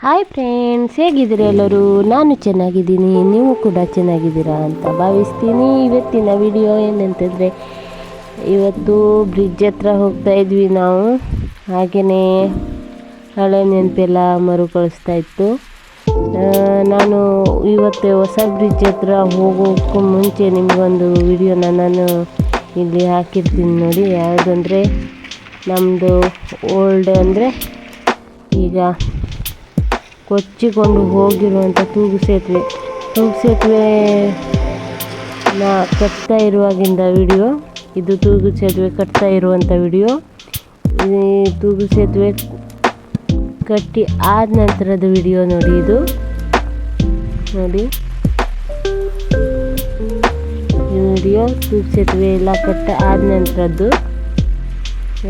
Hi friends, ಹೇಗಿದ್ದೀರಾ ಎಲ್ಲರೂ? ನಾನು ಚೆನ್ನಾಗಿದ್ದೀನಿ, ನೀವು ಕೂಡ ಚೆನ್ನಾಗಿದ್ದೀರಾ ಅಂತ ಭಾವಿಸ್ತೀನಿ. ಇವತ್ತಿನ ವಿಡಿಯೋ ಏನಂತಂದರೆ, ಇವತ್ತು ಬ್ರಿಡ್ಜ್ ಹತ್ರ ಹೋಗ್ತಾ ಇದ್ವಿ ನಾವು. ಹಾಗೆಯೇ ಹಳೆ ನೆನಪೆಲ್ಲ ಮರುಕಳಿಸ್ತಾ ಇತ್ತು. ನಾನು ಇವತ್ತು ಹೊಸ ಬ್ರಿಡ್ಜ್ ಹತ್ರ ಹೋಗೋಕ್ಕೂ ಮುಂಚೆ ನಿಮಗೊಂದು ವಿಡಿಯೋನ ನಾನು ಇಲ್ಲಿ ಹಾಕಿರ್ತೀನಿ ನೋಡಿ. ಯಾವುದಂದರೆ ನಮ್ಮದು ಓಲ್ಡ್ ಅಂದರೆ ಈಗ ಕೊಚ್ಚಿಕೊಂಡು ಹೋಗಿರುವಂಥ ತೂಗು ಸೇತುವೆ ಕಟ್ತಾ ಇರುವಾಗಿಂದ ವಿಡಿಯೋ ಇದು. ತೂಗು ಸೇತುವೆ ಕಟ್ತಾ ಇರುವಂಥ ವಿಡಿಯೋ. ಈ ತೂಗು ಸೇತುವೆ ಕಟ್ಟಿ ಆದ ನಂತರದ ವಿಡಿಯೋ ನೋಡಿ. ಇದು ನೋಡಿ, ಈ ವಿಡಿಯೋ ತೂಗು ಸೇತುವೆ ಎಲ್ಲ ಕಟ್ಟ ಆದ ನಂತರದ್ದು.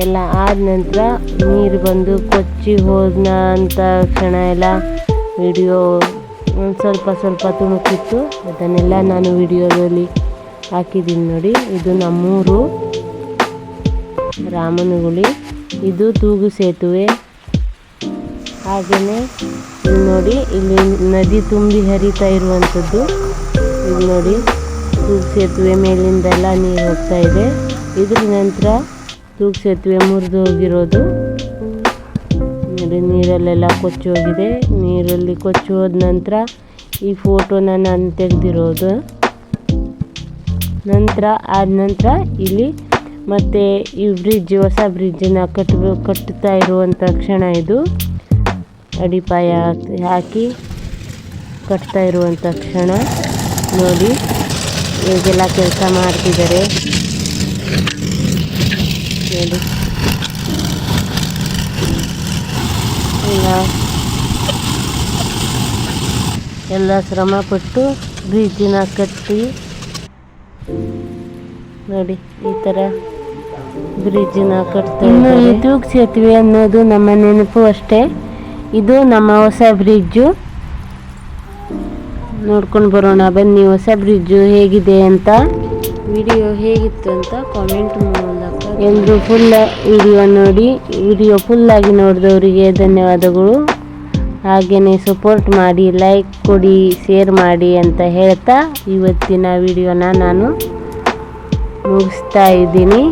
ಎಲ್ಲ ಆದ ನಂತರ ನೀರು ಬಂದು ಕೊಚ್ಚಿ ಹೋದ ಅಂತ ಕ್ಷಣ ಎಲ್ಲ ವಿಡಿಯೋ ಸ್ವಲ್ಪ ತುಣುಕಿತ್ತು. ಅದನ್ನೆಲ್ಲ ನಾನು ವಿಡಿಯೋದಲ್ಲಿ ಹಾಕಿದ್ದೀನಿ ನೋಡಿ. ಇದು ನಮ್ಮೂರು ರಾಮನಗುಳಿ. ಇದು ತೂಗು ಸೇತುವೆ. ಹಾಗೆಯೇ ಇಲ್ಲಿ ನೋಡಿ, ಇಲ್ಲಿ ನದಿ ತುಂಬಿ ಹರಿತಾ ಇರುವಂಥದ್ದು. ಇದು ನೋಡಿ, ತೂಗು ಸೇತುವೆ ಮೇಲಿಂದೆಲ್ಲ ನೀರು ಹೋಗ್ತಾ ಇದೆ. ಇದ್ರ ನಂತರ ತೂಗು ಸೇತುವೆ ಮುರಿದು ಹೋಗಿರೋದು ನೋಡಿ. ನೀರಲ್ಲೆಲ್ಲ ಕೊಚ್ಚಿ ಹೋಗಿದೆ. ನೀರಲ್ಲಿ ಕೊಚ್ಚಿ ಹೋದ ನಂತರ ಈ ಫೋಟೋನ ನಾನು ತೆಗೆದಿರೋದು. ಆದ ನಂತರ ಇಲ್ಲಿ ಮತ್ತೆ ಈ ಹೊಸ ಬ್ರಿಡ್ಜನ್ನ ಕಟ್ಟುತ್ತಾ ಇರುವಂಥ ಕ್ಷಣ ಇದು. ಅಡಿಪಾಯ ಹಾಕಿ ಕಟ್ತಾ ಇರುವಂಥ ಕ್ಷಣ ನೋಡಿ. ಹೇಗೆಲ್ಲ ಕೆಲಸ ಮಾಡ್ತಿದ್ದಾರೆ ನೋಡಿ. ಎಲ್ಲ ಶ್ರಮಪಟ್ಟು ಬ್ರಿಡ್ಜಿನ ಕಟ್ಟಿ ನೋಡಿ, ಈ ಥರ ಬ್ರಿಡ್ಜಿನ ಕಟ್ತಾ ಇದ್ದಾರೆ. ಈ ತೂಗು ಸೇತುವೆ ಅನ್ನೋದು ನಮ್ಮ ನೆನಪು ಅಷ್ಟೇ. ಇದು ನಮ್ಮ ಹೊಸ ಬ್ರಿಡ್ಜು. ನೋಡ್ಕೊಂಡು ಬರೋಣ ಬನ್ನಿ, ಹೊಸ ಬ್ರಿಡ್ಜು ಹೇಗಿದೆ ಅಂತ. ವಿಡಿಯೋ ಹೇಗಿತ್ತು ಅಂತ ಕಾಮೆಂಟ್ ಮೂಲಕ ಎಲ್ಲರೂ ಫುಲ್ ವಿಡಿಯೋ ನೋಡಿ. ವಿಡಿಯೋ ಫುಲ್ಲಾಗಿ ನೋಡಿದವರಿಗೆ ಧನ್ಯವಾದಗಳು. ಹಾಗೆಯೇ ಸಪೋರ್ಟ್ ಮಾಡಿ, ಲೈಕ್ ಕೊಡಿ, ಶೇರ್ ಮಾಡಿ ಅಂತ ಹೇಳ್ತಾ ಇವತ್ತಿನ ವಿಡಿಯೋನ ನಾನು ಮುಗಿಸ್ತಾ ಇದ್ದೀನಿ.